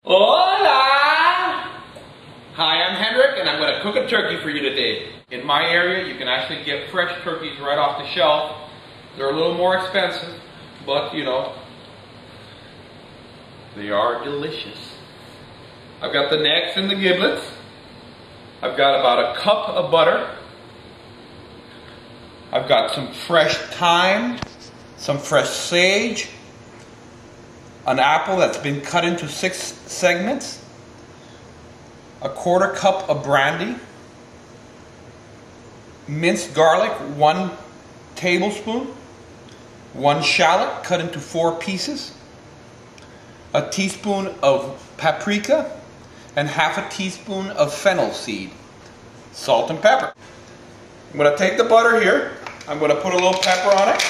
Hola! Hi, I'm Hendrik, and I'm going to cook a turkey for you today. In my area, you can actually get fresh turkeys right off the shelf. They're a little more expensive, but you know, they are delicious. I've got the necks and the giblets. I've got about a cup of butter. I've got some fresh thyme, some fresh sage, an apple that's been cut into 6 segments, a 1/4 cup of brandy, minced garlic, 1 tablespoon, 1 shallot cut into 4 pieces, a teaspoon of paprika, and 1/2 teaspoon of fennel seed, salt and pepper. I'm going to take the butter here, I'm going to put a little pepper on it.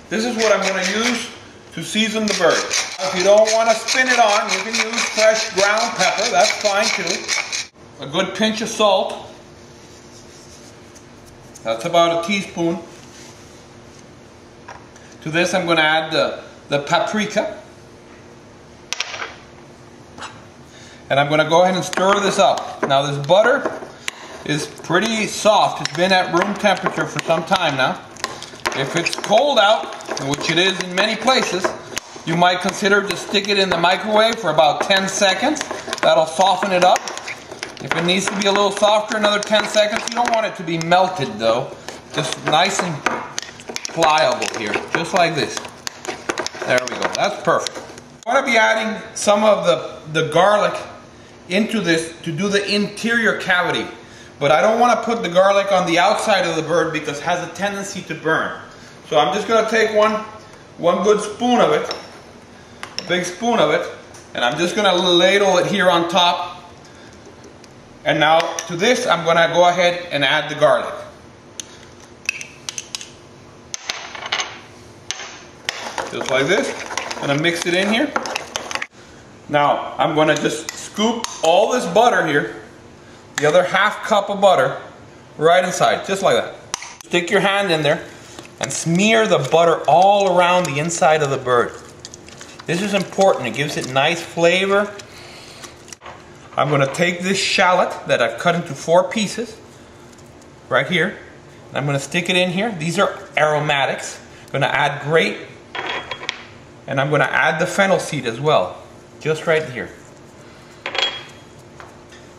This is what I'm going to use to season the bird. If you don't want to spin it on, you can use fresh ground pepper, that's fine too. A good pinch of salt, that's about a teaspoon. To this I'm going to add the paprika. And I'm going to go ahead and stir this up. Now this butter is pretty soft, it's been at room temperature for some time now. If it's cold out, which it is in many places, you might consider to stick it in the microwave for about 10 seconds. That'll soften it up. If it needs to be a little softer, another 10 seconds. You don't want it to be melted though. Just nice and pliable here, just like this. There we go, that's perfect. I'm going to be adding some of the garlic into this to do the interior cavity. But I don't want to put the garlic on the outside of the bird because it has a tendency to burn. So I'm just going to take one good spoon of it, a big spoon of it, and I'm just going to ladle it here on top. And now to this I'm going to go ahead and add the garlic. Just like this. I'm going to mix it in here. Now I'm going to just scoop all this butter here, the other 1/2 cup of butter, right inside, just like that. Stick your hand in there and smear the butter all around the inside of the bird. This is important, it gives it nice flavor. I'm going to take this shallot that I've cut into 4 pieces, right here, and I'm going to stick it in here. These are aromatics. I'm going to add grape, and I'm going to add the fennel seed as well, just right here.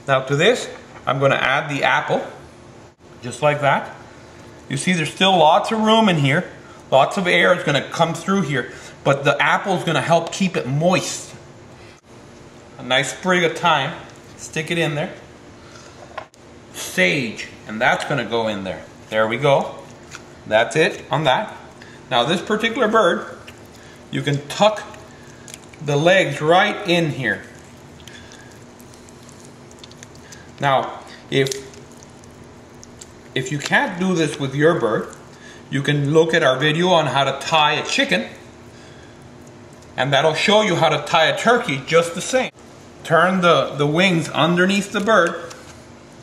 Now to this, I'm going to add the apple, just like that. You see there's still lots of room in here. Lots of air is going to come through here, but the apple is going to help keep it moist. A nice sprig of thyme, stick it in there. Sage, and that's going to go in there. There we go. That's it on that. Now this particular bird, you can tuck the legs right in here. Now, if you can't do this with your bird, you can look at our video on how to tie a chicken, and that'll show you how to tie a turkey just the same. Turn the wings underneath the bird,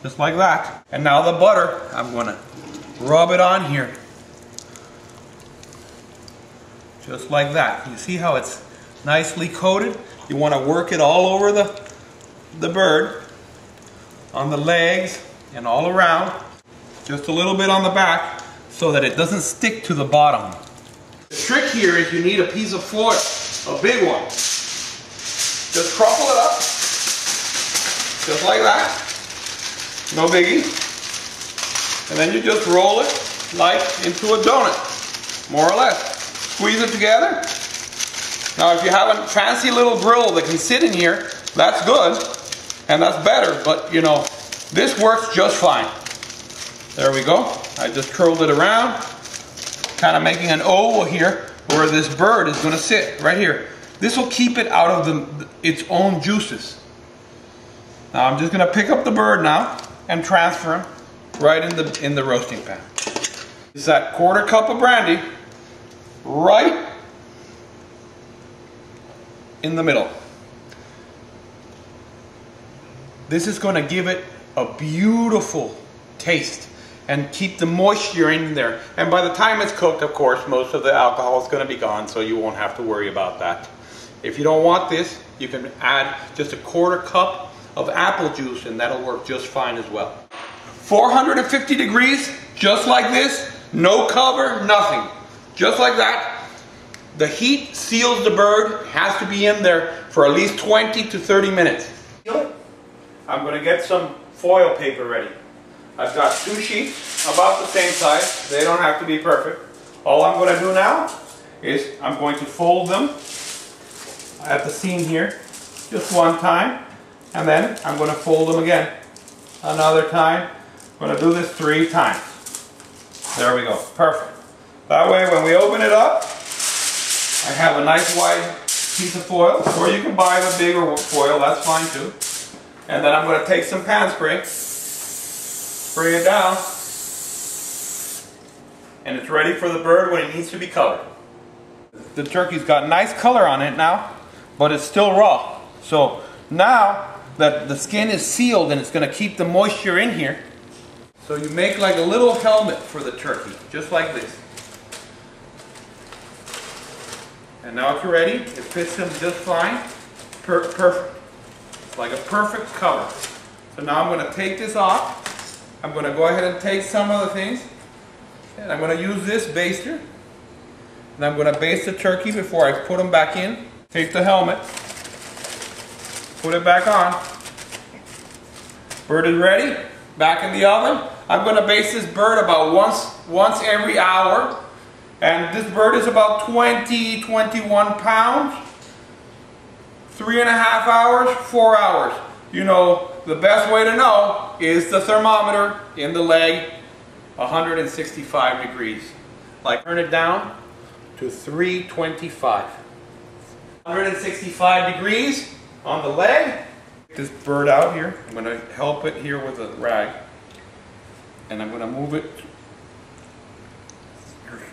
just like that. And now the butter, I'm going to rub it on here. Just like that. You see how it's nicely coated? You want to work it all over the bird, on the legs and all around, just a little bit on the back so that it doesn't stick to the bottom. The trick here is you need a piece of foil, a big one. Just crumple it up, just like that, no biggie. And then you just roll it like into a donut, more or less. Squeeze it together. Now if you have a fancy little grill that can sit in here, that's good. And that's better, but you know, this works just fine. There we go. I just curled it around, kind of making an oval here where this bird is going to sit, right here. This will keep it out of its own juices. Now I'm just going to pick up the bird now and transfer him right in the roasting pan. It's that 1/4 cup of brandy right in the middle. This is going to give it a beautiful taste and keep the moisture in there. And by the time it's cooked, of course, most of the alcohol is going to be gone, so you won't have to worry about that. If you don't want this, you can add just a 1/4 cup of apple juice and that'll work just fine as well. 450 degrees, just like this, no cover, nothing. Just like that. The heat seals the bird, has to be in there for at least 20 to 30 minutes. I'm going to get some foil paper ready. I've got 2 sheets about the same size. They don't have to be perfect. All I'm going to do now is I'm going to fold them at the seam here just one time, and then I'm going to fold them again another time. I'm going to do this 3 times. There we go. Perfect. That way when we open it up, I have a nice wide piece of foil, or you can buy the bigger foil, that's fine too. And then I'm going to take some pan spray, spray it down, and it's ready for the bird when it needs to be colored. The turkey's got nice color on it now, but it's still raw. So now that the skin is sealed and it's going to keep the moisture in here, so you make like a little helmet for the turkey, just like this. And now it's ready. It fits him just fine. Perfect. It's like a perfect cover. So now I'm going to take this off. I'm going to go ahead and take some of the things. And I'm going to use this baster. And I'm going to baste the turkey before I put them back in. Take the helmet. Put it back on. Bird is ready. Back in the oven. I'm going to baste this bird about once every hour. And this bird is about 20, 21 pounds. 3.5 hours, 4 hours. You know, the best way to know is the thermometer in the leg, 165 degrees. Like, turn it down to 325. 165 degrees on the leg. Get this bird out here. I'm going to help it here with a rag. And I'm going to move it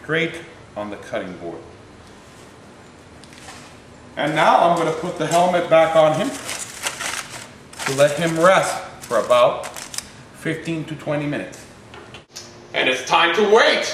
straight on the cutting board. And now I'm going to put the helmet back on him to let him rest for about 15 to 20 minutes. And it's time to wait.